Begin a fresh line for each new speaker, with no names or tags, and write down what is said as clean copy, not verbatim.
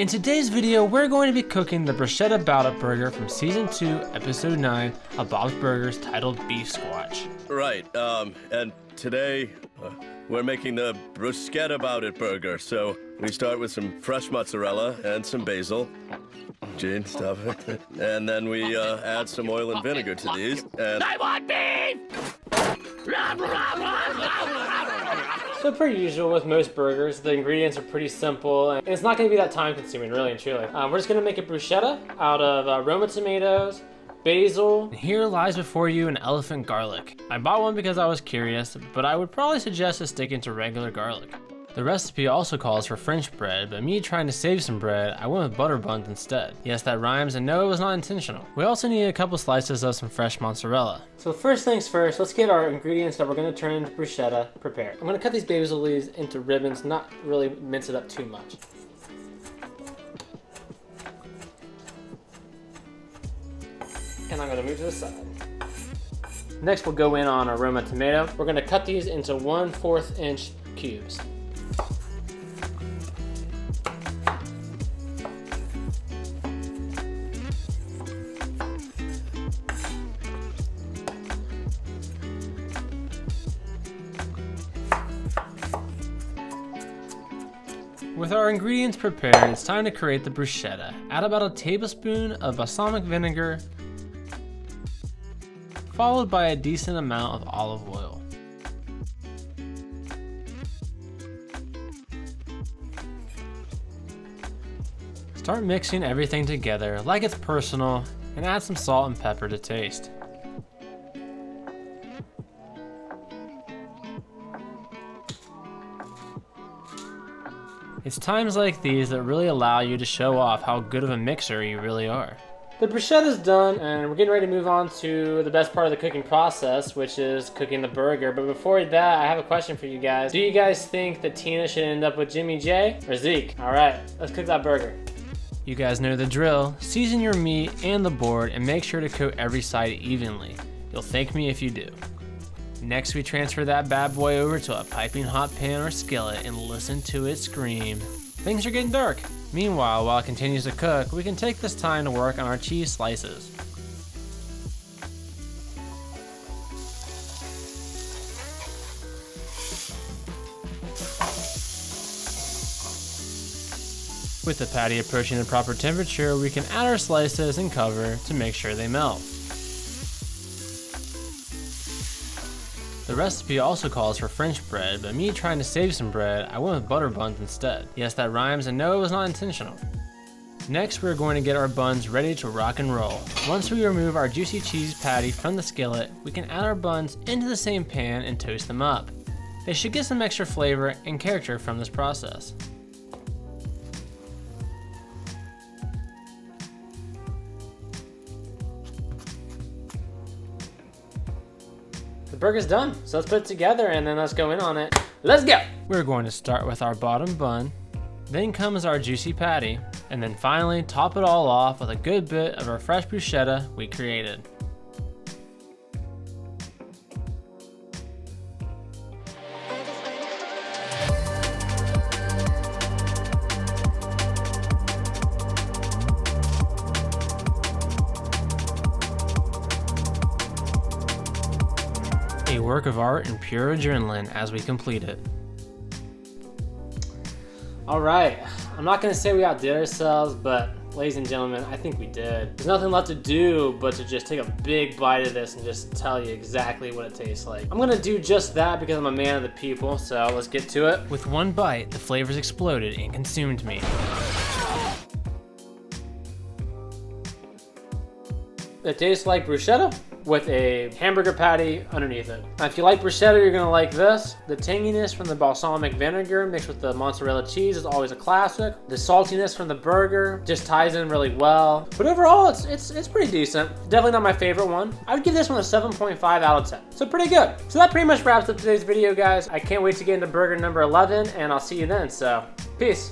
In today's video, we're going to be cooking the Bruschetta Bout It burger from season 2, episode 9 of Bob's Burgers, titled Beef Squatch.
Right, and today we're making the Bruschetta Bout It burger. So we start with some fresh mozzarella and some basil. Gene, stop it. And then we add some oil and vinegar to these. And
I want beef!
So per usual with most burgers, the ingredients are pretty simple, and it's not going to be that time consuming, really and truly. We're just going to make a bruschetta out of Roma tomatoes, basil, and here lies before you an elephant garlic. I bought one because I was curious, but I would probably suggest sticking to regular garlic. The recipe also calls for French bread, but me trying to save some bread, I went with butter buns instead. Yes, that rhymes, and no, it was not intentional. We also need a couple slices of some fresh mozzarella. So first things first, let's get our ingredients that we're going to turn into bruschetta prepared. I'm going to cut these basil leaves into ribbons, not really mince it up too much. And I'm going to move to the side. Next we'll go in on our Roma tomato. We're going to cut these into 1/4 inch cubes. With our ingredients prepared, it's time to create the bruschetta. Add about a tablespoon of balsamic vinegar, followed by a decent amount of olive oil. Start mixing everything together like it's personal, and add some salt and pepper to taste. It's times like these that really allow you to show off how good of a mixer you really are. The bruschetta's done, and we're getting ready to move on to the best part of the cooking process, which is cooking the burger. But before that, I have a question for you guys. Do you guys think that Tina should end up with Jimmy J or Zeke? All right, let's cook that burger. You guys know the drill. Season your meat and the board, and make sure to coat every side evenly. You'll thank me if you do. Next, we transfer that bad boy over to a piping hot pan or skillet and listen to it scream. Things are getting dark. Meanwhile, while it continues to cook, we can take this time to work on our cheese slices. With the patty approaching the proper temperature, we can add our slices and cover to make sure they melt. The recipe also calls for French bread, but me trying to save some bread, I went with butter buns instead. Yes, that rhymes, and no, it was not intentional. Next, we're going to get our buns ready to rock and roll. Once we remove our juicy cheese patty from the skillet, we can add our buns into the same pan and toast them up. They should get some extra flavor and character from this process. The burger's done, so let's put it together and then let's go in on it. Let's go! We're going to start with our bottom bun, then comes our juicy patty, and then finally top it all off with a good bit of our fresh bruschetta we created. A work of art and pure adrenaline as we complete it. Alright, I'm not going to say we outdid ourselves, but ladies and gentlemen, I think we did. There's nothing left to do but to just take a big bite of this and just tell you exactly what it tastes like. I'm going to do just that because I'm a man of the people, so let's get to it. With one bite, the flavors exploded and consumed me. It tastes like bruschetta with a hamburger patty underneath it. Now, if you like bruschetta, you're gonna like this. The tanginess from the balsamic vinegar mixed with the mozzarella cheese is always a classic. The saltiness from the burger just ties in really well. But overall, it's pretty decent. Definitely not my favorite one. I would give this one a 7.5 out of 10. So pretty good. So that pretty much wraps up today's video, guys. I can't wait to get into burger number 11, and I'll see you then. So, peace.